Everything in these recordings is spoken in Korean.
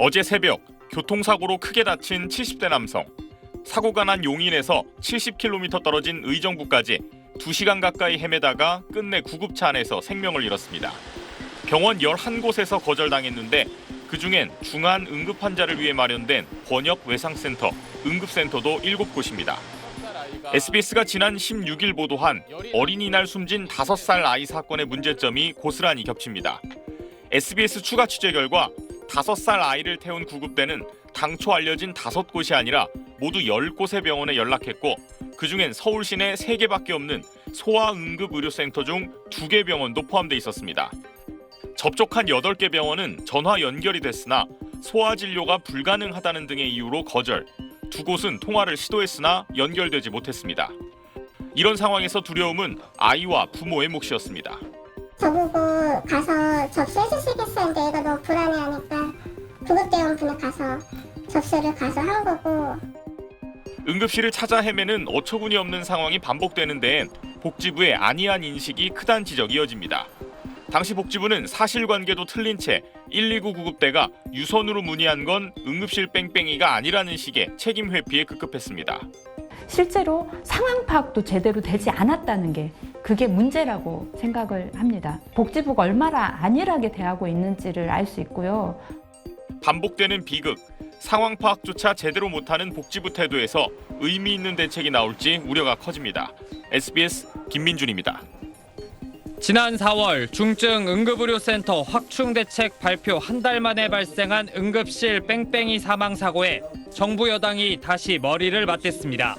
어제 새벽 교통사고로 크게 다친 70대 남성. 사고가 난 용인에서 70km 떨어진 의정부까지 2시간 가까이 헤매다가 끝내 구급차 안에서 생명을 잃었습니다. 병원 11곳에서 거절당했는데 그중엔 중환 응급 환자를 위해 마련된 번역 외상센터, 응급센터도 7곳입니다. SBS가 지난 16일 보도한 어린이날 숨진 5살 아이 사건의 문제점이 고스란히 겹칩니다. SBS 추가 취재 결과 5살 아이를 태운 구급대는 당초 알려진 5곳이 아니라 모두 10곳의 병원에 연락했고 그중엔 서울 시내 3개밖에 없는 소아응급의료센터 중 2개 병원도 포함돼 있었습니다. 접촉한 8개 병원은 전화 연결이 됐으나 소아진료가 불가능하다는 등의 이유로 거절, 2곳은 통화를 시도했으나 연결되지 못했습니다. 이런 상황에서 두려움은 아이와 부모의 몫이었습니다. 저보고 가서 접수해 주시겠어요? 근데 얘가 너무 불안해하니까 구급대원분이 가서 접수를 가서 한 거고. 응급실을 찾아 헤매는 어처구니 없는 상황이 반복되는 데엔 복지부의 안이한 인식이 크다는 지적이 이어집니다. 당시 복지부는 사실관계도 틀린 채 119 구급대가 유선으로 문의한 건 응급실 뺑뺑이가 아니라는 식의 책임 회피에 급급했습니다. 실제로 상황 파악도 제대로 되지 않았다는 게 그게 문제라고 생각을 합니다. 복지부가 얼마나 안일하게 대하고 있는지를 알 수 있고요. 반복되는 비극, 상황 파악조차 제대로 못하는 복지부 태도에서 의미 있는 대책이 나올지 우려가 커집니다. SBS 김민준입니다. 지난 4월 중증 응급의료센터 확충대책 발표 한 달 만에 발생한 응급실 뺑뺑이 사망 사고에 정부 여당이 다시 머리를 맞댔습니다.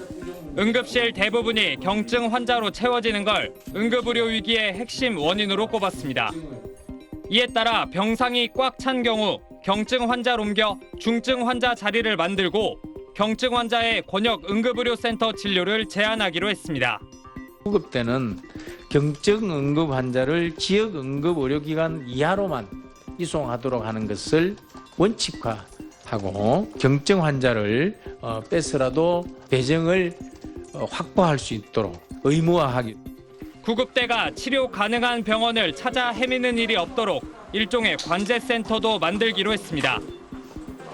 응급실 대부분이 경증 환자로 채워지는 걸 응급의료 위기의 핵심 원인으로 꼽았습니다. 이에 따라 병상이 꽉 찬 경우 경증 환자를 옮겨 중증 환자 자리를 만들고 경증 환자의 권역 응급의료센터 진료를 제한하기로 했습니다. 구급대는 경증 응급 환자를 지역 응급 의료기관 이하로만 이송하도록 하는 것을 원칙화하고 경증 환자를 뺏으라도 배정을 확보할 수 있도록 의무화하기. 구급대가 치료 가능한 병원을 찾아 헤매는 일이 없도록 일종의 관제센터도 만들기로 했습니다.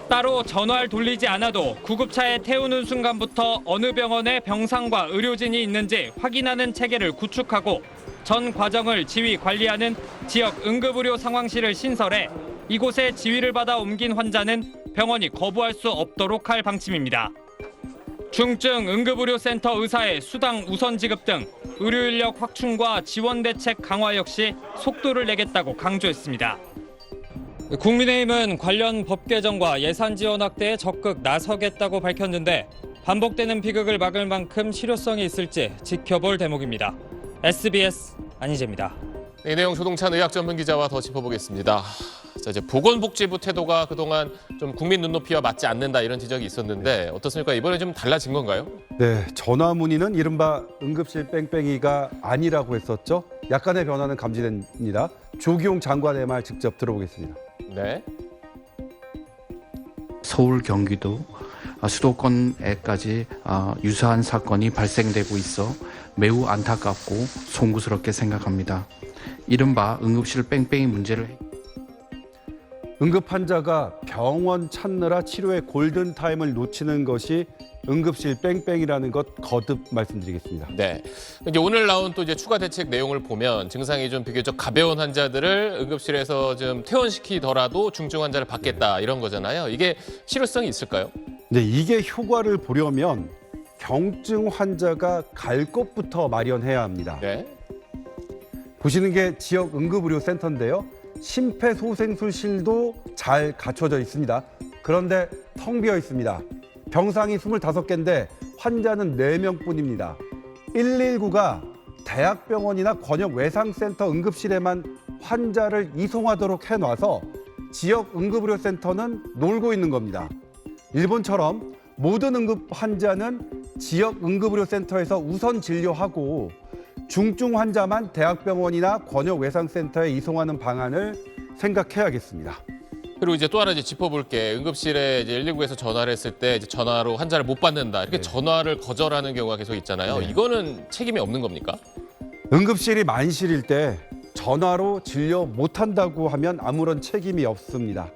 따로 전화를 돌리지 않아도 구급차에 태우는 순간부터 어느 병원에 병상과 의료진이 있는지 확인하는 체계를 구축하고 전 과정을 지휘 관리하는 지역 응급의료 상황실을 신설해 이곳에 지휘를 받아 옮긴 환자는 병원이 거부할 수 없도록 할 방침입니다. 중증 응급의료센터 의사의 수당 우선 지급 등 의료인력 확충과 지원 대책 강화 역시 속도를 내겠다고 강조했습니다. 국민의힘은 관련 법 개정과 예산 지원 확대에 적극 나서겠다고 밝혔는데 반복되는 비극을 막을 만큼 실효성이 있을지 지켜볼 대목입니다. SBS 안희재입니다. 이 내용 조동찬 의학 전문 기자와 더 짚어보겠습니다. 자, 이제 보건복지부 태도가 그동안 좀 국민 눈높이와 맞지 않는다 이런 지적이 있었는데 어떻습니까? 이번에 좀 달라진 건가요? 네, 전화 문의는 이른바 응급실 뺑뺑이가 아니라고 했었죠. 약간의 변화는 감지됩니다. 조기용 장관의 말 직접 들어보겠습니다. 네. 서울, 경기도, 수도권에까지 유사한 사건이 발생되고 있어 매우 안타깝고 송구스럽게 생각합니다. 이른바 응급실 뺑뺑이 문제를 응급 환자가 병원 찾느라 치료의 골든타임을 놓치는 것이 응급실 뺑뺑이라는 것 거듭 말씀드리겠습니다. 네. 이제 오늘 나온 또 이제 추가 대책 내용을 보면 증상이 좀 비교적 가벼운 환자들을 응급실에서 좀 퇴원시키더라도 중증 환자를 받겠다 이런 거잖아요. 이게 실효성이 있을까요? 네, 이게 효과를 보려면 경증 환자가 갈 곳부터 마련해야 합니다. 네. 보시는 게 지역 응급의료센터인데요. 심폐소생술실도 잘 갖춰져 있습니다. 그런데 텅 비어 있습니다. 병상이 25개인데 환자는 4명뿐입니다. 119가 대학병원이나 권역 외상센터 응급실에만 환자를 이송하도록 해놔서 지역 응급의료센터는 놀고 있는 겁니다. 일본처럼 모든 응급 환자는 지역 응급의료센터에서 우선 진료하고 중증 환자만 대학병원이나 권역 외상센터에 이송하는 방안을 생각해야겠습니다. 그리고 이제 또 하나 이제 짚어볼 게 응급실에 이제 119에서 전화를 했을 때 이제 전화로 환자를 못 받는다 이렇게 전화를 거절하는 경우가 계속 있잖아요. 네. 이거는 책임이 없는 겁니까? 응급실이 만실일 때 전화로 진료 못한다고 하면 아무런 책임이 없습니다.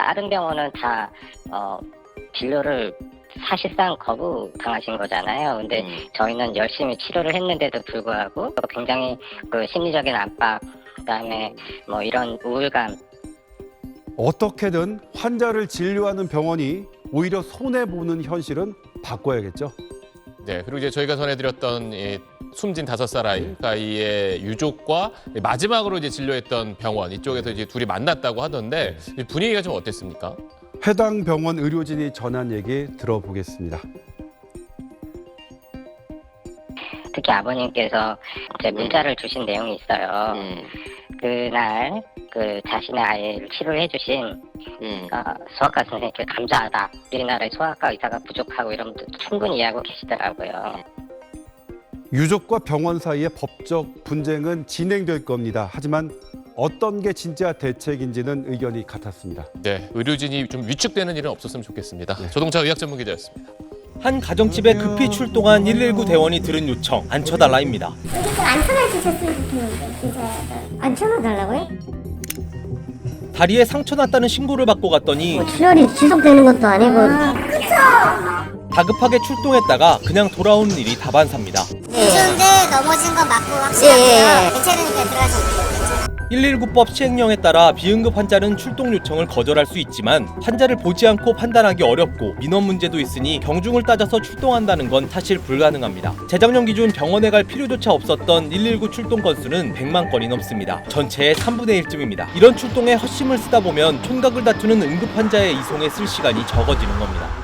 다른 병원은 다 진료를 사실상 거부당하신 거잖아요. 근데 저희는 열심히 치료를 했는데도 불구하고 굉장히 그 심리적인 압박, 그다음에 뭐 이런 우울감. 어떻게든 환자를 진료하는 병원이 오히려 손해보는 현실은 바꿔야겠죠. 네, 그리고 이제 저희가 전해드렸던 이 숨진 5살 아이의 유족과 마지막으로 이제 진료했던 병원 이쪽에서 이제 둘이 만났다고 하던데 분위기가 좀 어땠습니까? 해당 병원 의료진이 전한 얘기 들어보겠습니다. 특히 아버님께서 이제 문자를 주신 내용이 있어요. 그날 그 자신의 아이를 치료해 주신 소아과 선생님께 감사하다. 우리나라에 소아과 의사가 부족하고 이런 분들 충분히 이해하고 계시더라고요. 유족과 병원 사이의 법적 분쟁은 진행될 겁니다. 하지만 어떤 게 진짜 대책인지는 의견이 같았습니다. 네, 의료진이 좀 위축되는 일은 없었으면 좋겠습니다. 조동차 의학 전문 기자였습니다. 한 가정집에 급히 출동한 119 대원이 들은 요청, 앉혀달라입니다. 여기 좀 앉혀놔 주셨으면 좋겠는데 진짜. 앉혀놔달라고요? 다리에 상처 났다는 신고를 받고 갔더니 출혈이 지속되는 것도 아니고. 다급하게 출동했다가 그냥 돌아오는 일이 다반사입니다. 무서운데 넘어진 건 맞고 확실하고요. 괜찮으니까 들어가시면 돼요. 119법 시행령에 따라 비응급 환자는 출동 요청을 거절할 수 있지만 환자를 보지 않고 판단하기 어렵고 민원 문제도 있으니 경중을 따져서 출동한다는 건 사실 불가능합니다. 재작년 기준 병원에 갈 필요조차 없었던 119 출동 건수는 100만 건이 넘습니다. 전체의 3분의 1쯤입니다. 이런 출동에 헛심을 쓰다 보면 촌각을 다투는 응급 환자의 이송에 쓸 시간이 적어지는 겁니다.